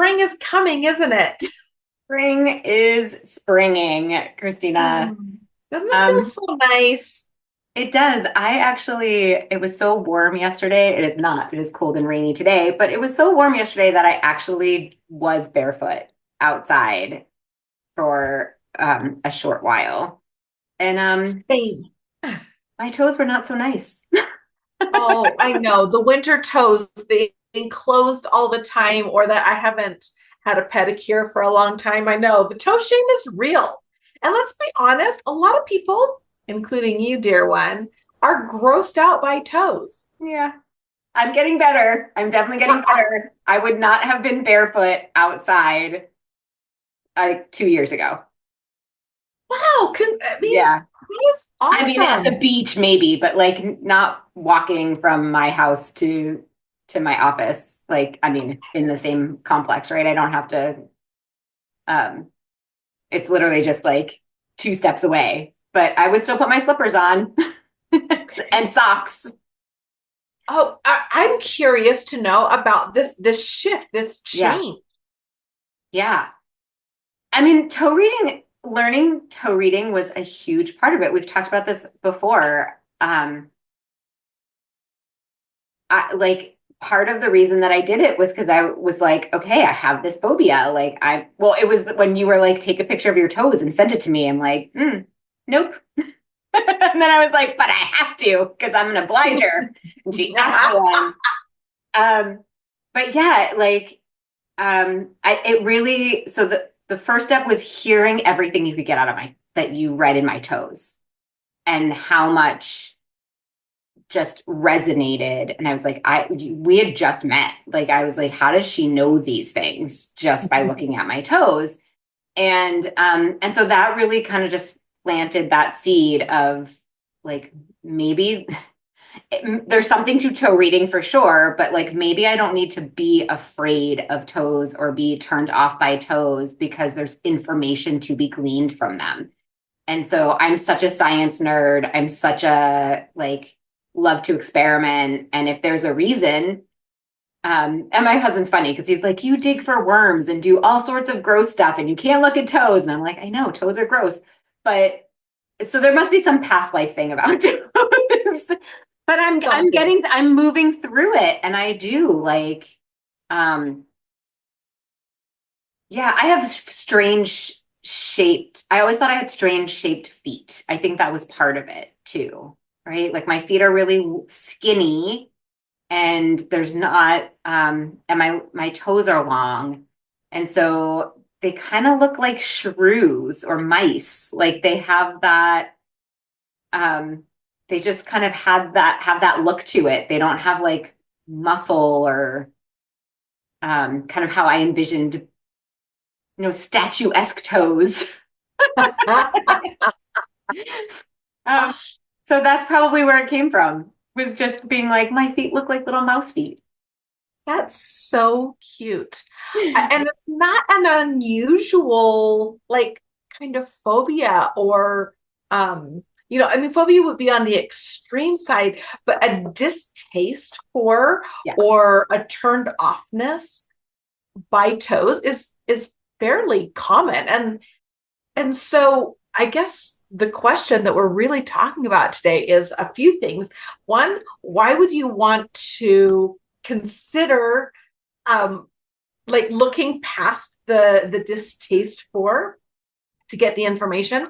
spring is coming, isn't it? Spring is springing, Christina. Doesn't it feel Um, so nice? it does. It was so warm yesterday. It is not. It is cold and rainy today, but it was so warm yesterday that I actually was barefoot outside for a short while. And Same. my toes were not so nice. Oh, I know. The winter toes, they enclosed all the time, or that I haven't had a pedicure for a long time. I know the toe shame is real. And let's be honest, a lot of people, including you, dear one, are grossed out by toes. Yeah. I'm getting better. I'm definitely getting better. I would not have been barefoot outside like 2 years ago. Wow, I mean, Yeah. that is I mean, at the awesome. beach maybe, but like not walking from my house to my office. Like, I mean, it's in the same complex, right? I don't have to um it's literally just like 2 steps away. But I would still put my slippers on Okay. and socks. Oh, I'm curious to know about this shift, this Yeah. change. Yeah. I mean, learning toe reading was a huge part of it. We've talked about this before. I like part of the reason that I did it was because I was like, okay, I have this phobia. Well, it was when you were like, take a picture of your toes and send it to me. I'm like, nope. And then I was like, but I have to because I'm an obliger. And she asked for one. Um, but yeah, it really, so the first step was hearing everything you could get out of that you read in my toes and how much just resonated. And I was like, we had just met. Like, I was like, how does she know these things just by looking at my toes? And so that really kind of just planted that seed of like, maybe there's something to toe reading for sure, but like maybe I don't need to be afraid of toes or be turned off by toes because there's information to be gleaned from them. And so I'm such a science nerd. I'm such a like love to experiment. And if there's a reason, and my husband's funny because he's like, you dig for worms and do all sorts of gross stuff and you can't look at toes. And I'm like, I know toes are gross, but so there must be some past life thing about toes. But Something. I'm moving through it. And I do um, yeah, I have I always thought I had strange shaped feet. I think that was part of it too, right? Like my feet are really skinny and there's not, and my toes are long. And so they kind of look like shrews or mice. Like they have that, um, they just kind of have that look to it. They don't have like muscle or, kind of how I envisioned, statuesque toes. Um, so that's probably where it came from, was just being like, my feet look like little mouse feet. That's so cute. And it's not an unusual, like, kind of phobia or, I mean, phobia would be on the extreme side, but a distaste for Yeah. or a turned offness by toes is fairly common. And so I guess the question that we're really talking about today is a few things. One, why would you want to consider um like looking past the distaste for to get the information?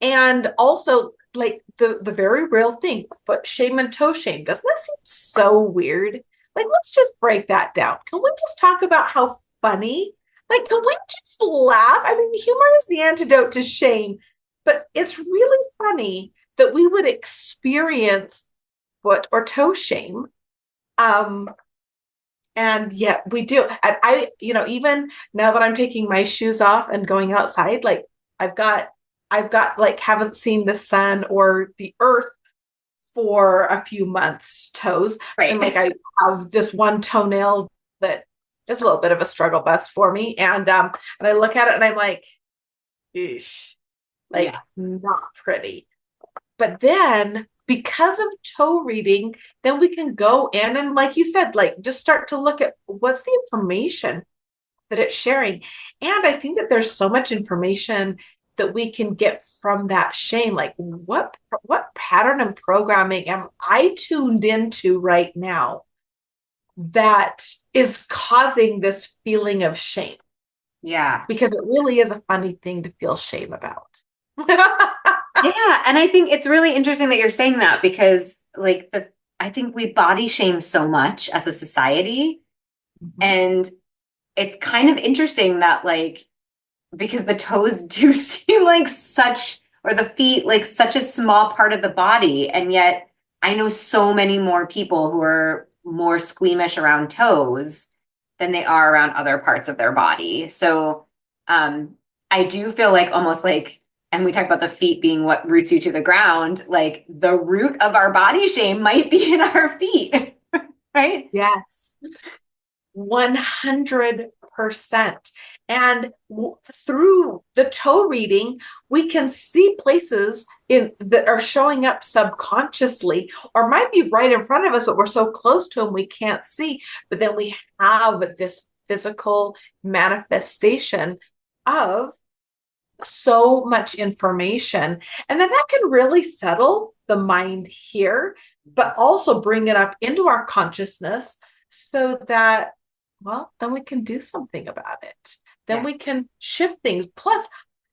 And also like the very real thing, foot shame and toe shame. Doesn't that seem so weird? Like, let's just break that down. Can we just talk about how funny? Like, can we just laugh? I mean, humor is the antidote to shame, but it's really funny that we would experience foot or toe shame. Um, and yet we do. And even now that I'm taking my shoes off and going outside, like I've got like haven't seen the sun or the earth for a few months, toes. And like Right. I have this one toenail that is a little bit of a struggle bus for me. And I look at it and I'm like, eesh, like Yeah. not pretty. But then because of toe reading, then we can go in and like you said, like just start to look at what's the information. that it's sharing. And I think that there's so much information that we can get from that shame. Like what pattern and programming am I tuned into right now that is causing this feeling of shame? Yeah. Because it really is a funny thing to feel shame about. Yeah, and I think it's really interesting that you're saying that because like the I think we body shame so much as a society, Mhm. and it's kind of interesting that like because the toes do seem like such or the feet like such a small part of the body, and yet I know so many more people who are more squeamish around toes than they are around other parts of their body. So I do feel like almost like, and we talk about the feet being what roots you to the ground, like the root of our body shame might be in our feet, right? Yes. 100%. And through the toe reading, we can see places in that are showing up subconsciously or might be right in front of us, but we're so close to them we can't see. But then we have this physical manifestation of so much information. And then that can really settle the mind here, but also bring it up into our consciousness so that, well, then we can do something about it. Then Yeah. we can shift things. Plus,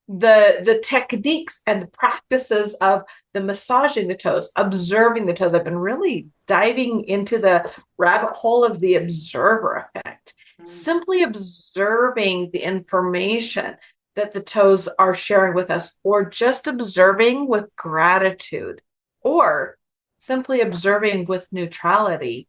the techniques and the practices of the massaging the toes, observing the toes. I've been really diving into the rabbit hole of the observer effect, Mm. simply observing the information that the toes are sharing with us, or just observing with gratitude, or simply observing with neutrality.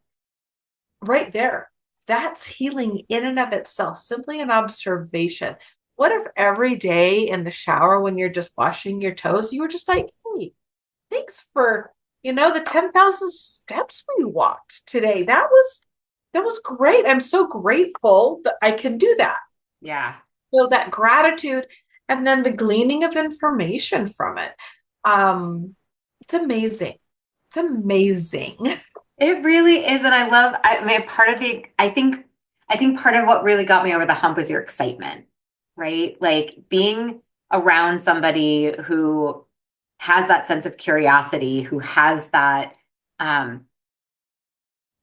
Right there, that's healing in and of itself, simply an observation. What if every day in the shower when you're just washing your toes, you were just like, hey, thanks for, the 10,000 steps we walked today. That was great. I'm so grateful that I can do that. Yeah. So that gratitude and then the gleaning of information from it. It's amazing. It's amazing. It really is, and I mean, part of I think part of what really got me over the hump was your excitement, right? Like being around somebody who has that sense of curiosity, who has um,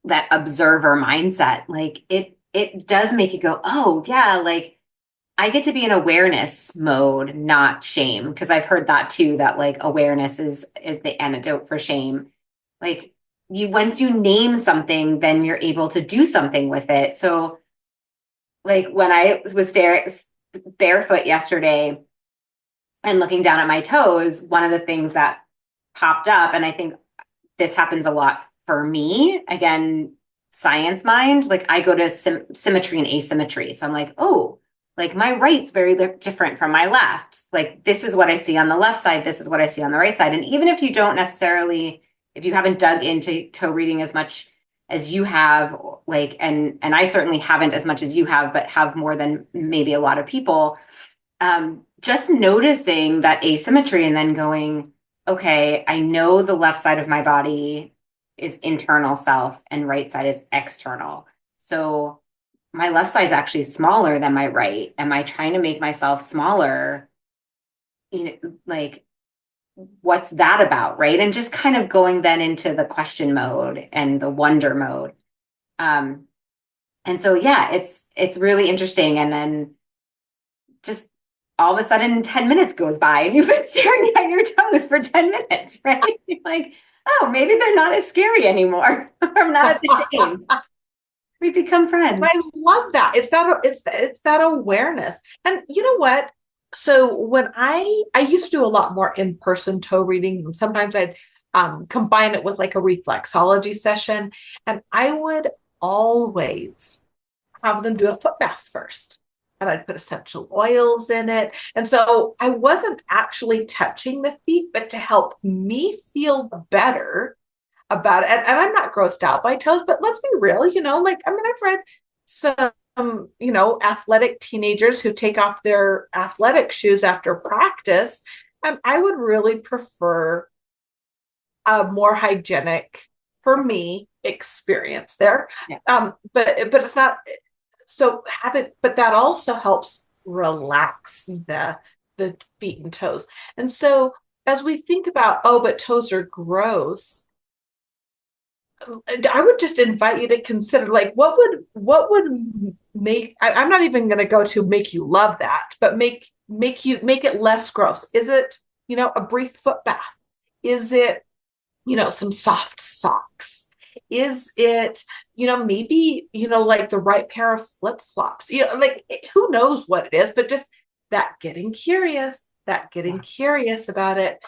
that observer mindset. Like it does make you go, oh yeah, like I get to be in awareness mode, not shame, because I've heard that too, that like awareness is the antidote for shame. Like you once you name something, then you're able to do something with it. So like when I was staring barefoot yesterday and looking down at my toes, one of the things that popped up, and I think this happens a lot for me, again, science mind, like I go to symmetry and asymmetry. So I'm like, oh, like my right's very different from my left. Like this is what I see on the left side. This is what I see on the right side. And even if you don't necessarily, if you haven't dug into toe reading as much as you have, like, and I certainly haven't as much as you have, but have more than maybe a lot of people, just noticing that asymmetry and then going, okay, I know the left side of my body is internal self and right side is external. So my left side is actually smaller than my right. Am I trying to make myself smaller? You know, like what's that about? Right. And just kind of going then into the question mode and the wonder mode. Um, and so yeah, it's really interesting. And then just all of a sudden 10 minutes goes by and you've been staring at your toes for 10 minutes, right? You're like, oh, maybe they're not as scary anymore. I'm not as ashamed. We become And friends. I love that. It's that awareness. And you know what? So when I used to do a lot more in-person toe reading, and sometimes I'd combine it with like a reflexology session, and I would always have them do a foot bath first. And I'd put essential oils in it. And so I wasn't actually touching the feet, but to help me feel better about it. And I'm not grossed out by toes, but let's be real, like, I mean, I've read some, athletic teenagers who take off their athletic shoes after practice. And I would really prefer a more hygienic, for me, experience there. Yeah. But it's not. So have it, but that also helps relax the feet and toes. And so as we think about, oh, but toes are gross, I would just invite you to consider like what would make I'm not even going to go to make you love that, but make it less gross. Is it, a brief foot bath? Is it, some soft socks? Is it, maybe, like the right pair of flip-flops? Like who knows what it is, but just that getting Yeah. curious about it.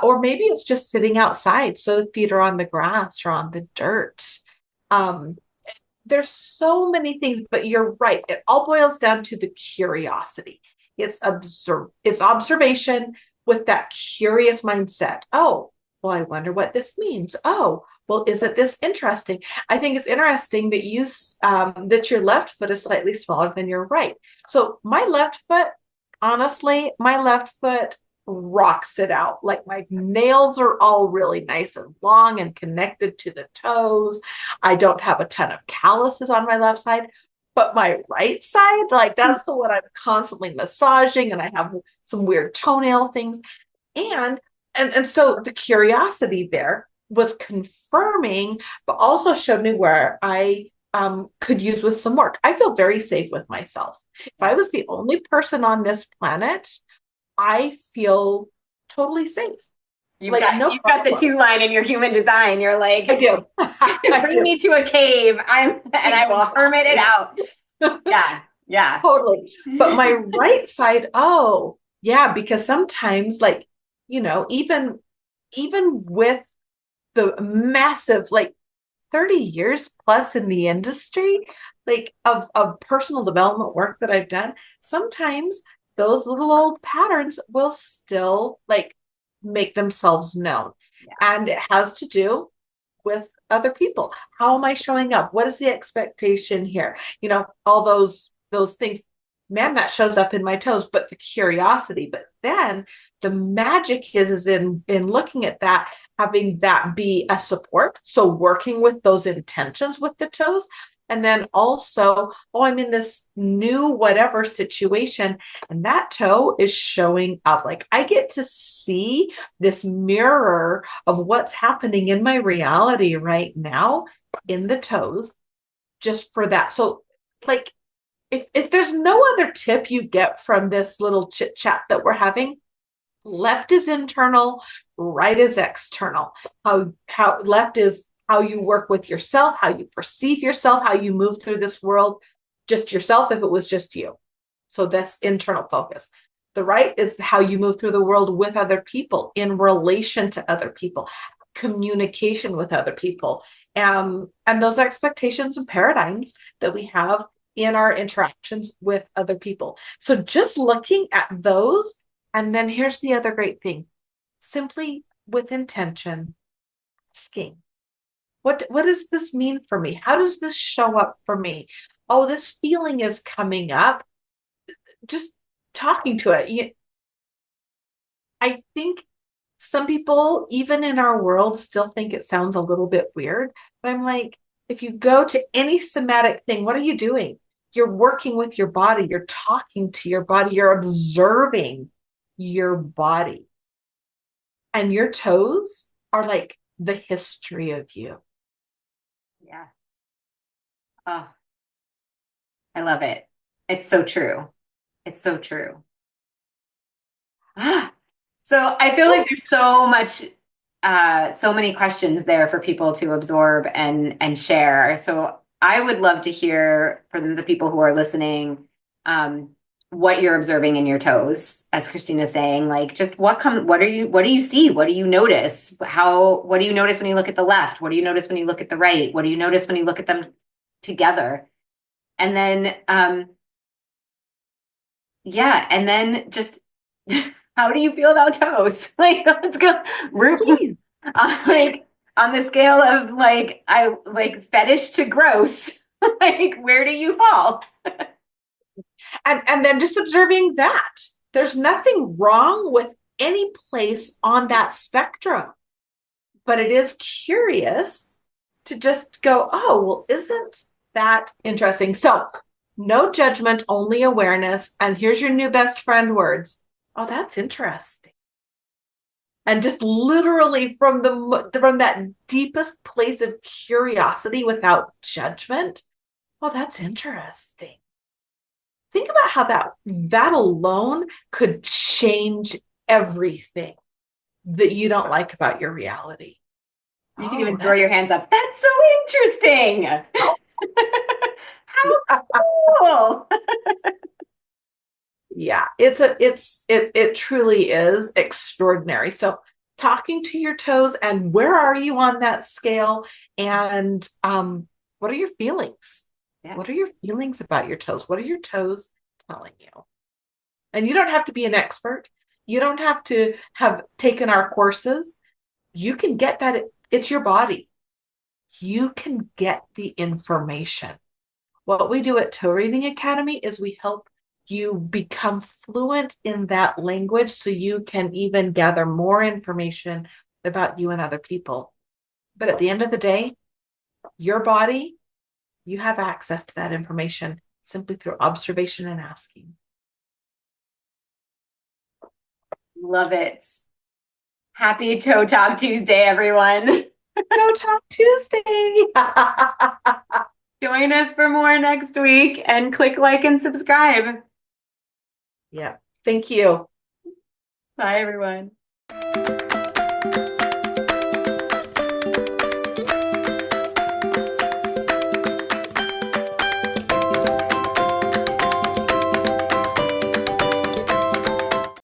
Or maybe it's just sitting outside so the feet are on the grass or on the dirt. Um, there's so many things, but you're right. It all boils down to the curiosity. It's observation with that curious mindset. Oh, well, I wonder what this means. Oh, well, isn't this interesting? I think it's interesting that that your left foot is slightly smaller than your right. So my left foot, honestly, my left foot rocks it out. Like my nails are all really nice and long and connected to the toes. I don't have a ton of calluses on my left side, but my right side, like that's the one I'm constantly massaging, and I have some weird toenail things. And and so the curiosity there was confirming, but also showed me where I could use with some work. I feel very safe with myself. If I was the only person on this planet, I feel totally safe. You've Like got no you've got the problem. two line in your human design. You're I like, do. I bring do. me to a cave. I will hermit it Exactly. out. Yeah, yeah. Totally. But my right side, oh, yeah, because sometimes like, even with the massive like 30 years plus in the industry, like of personal development work that I've done, sometimes those little old patterns will still like make themselves known. Yeah. And it has to do with other people. How am I showing up? What is the expectation here? All those things. Man, that shows up in my toes, but the curiosity. But then the magic is in looking at that, having that be a support. So working with those intentions with the toes. And then also, oh, I'm in this new whatever situation, and that toe is showing up. Like I get to see this mirror of what's happening in my reality right now in the toes, just for that. So, like, if there's no other tip you get from this little chit chat that we're having, left is internal, right is external. How left is how you work with yourself, how you perceive yourself, how you move through this world, just yourself if it was just you. So that's internal focus. The right is how you move through the world with other people, in relation to other people, communication with other people, and those expectations and paradigms that we have in our interactions with other people. So just looking at those, and then here's the other great thing, simply with intention, asking, what does this mean for me? How does this show up for me? Oh, this feeling is coming up. Just talking to it. I think some people, even in our world, still think it sounds a little bit weird. But I'm like, if you go to any somatic thing, what are you doing? You're working with your body, you're talking to your body, you're observing your body. And your toes are like the history of you. Yes. Oh, I love it. It's so true. It's so true. Ah, so I feel like there's so many questions there for people to absorb and share. So I would love to hear from the people who are listening, um, what you're observing in your toes, as Christina's saying, like just what do you see? What do you notice? What do you notice when you look at the left? What do you notice when you look at the right? What do you notice when you look at them together? And then, yeah, and then just how do you feel about toes? Like, let's go root Please. like on the scale of like I like fetish to gross. Like, where do you fall? And then just observing that. There's nothing wrong with any place on that spectrum, but it is curious to just go, oh, well, isn't that interesting? So No judgment, only awareness. And here's your new best friend words. Oh, that's interesting. And just literally from that deepest place of curiosity without judgment. Oh, that's interesting. Think about how that alone could change everything that you don't like about your reality. You can Oh, even throw that's your hands up. That's so interesting. How cool. yeah, it truly is extraordinary. So talking to your toes, and where are you on that scale? And what are your feelings? Yeah. What are your feelings about your toes? What are your toes telling you? And you don't have to be an expert. You don't have to have taken our courses. You can get that. It's your body. You can get the information. What we do at Toe Reading Academy is we help you become fluent in that language so you can even gather more information about you and other people. But at the end of the day, your body, you have access to that information simply through observation and asking. Love it. Happy Toe Talk Tuesday, everyone. Toe Talk Tuesday. Join us for more next week and click like and subscribe. Yeah. Thank you. Bye, everyone.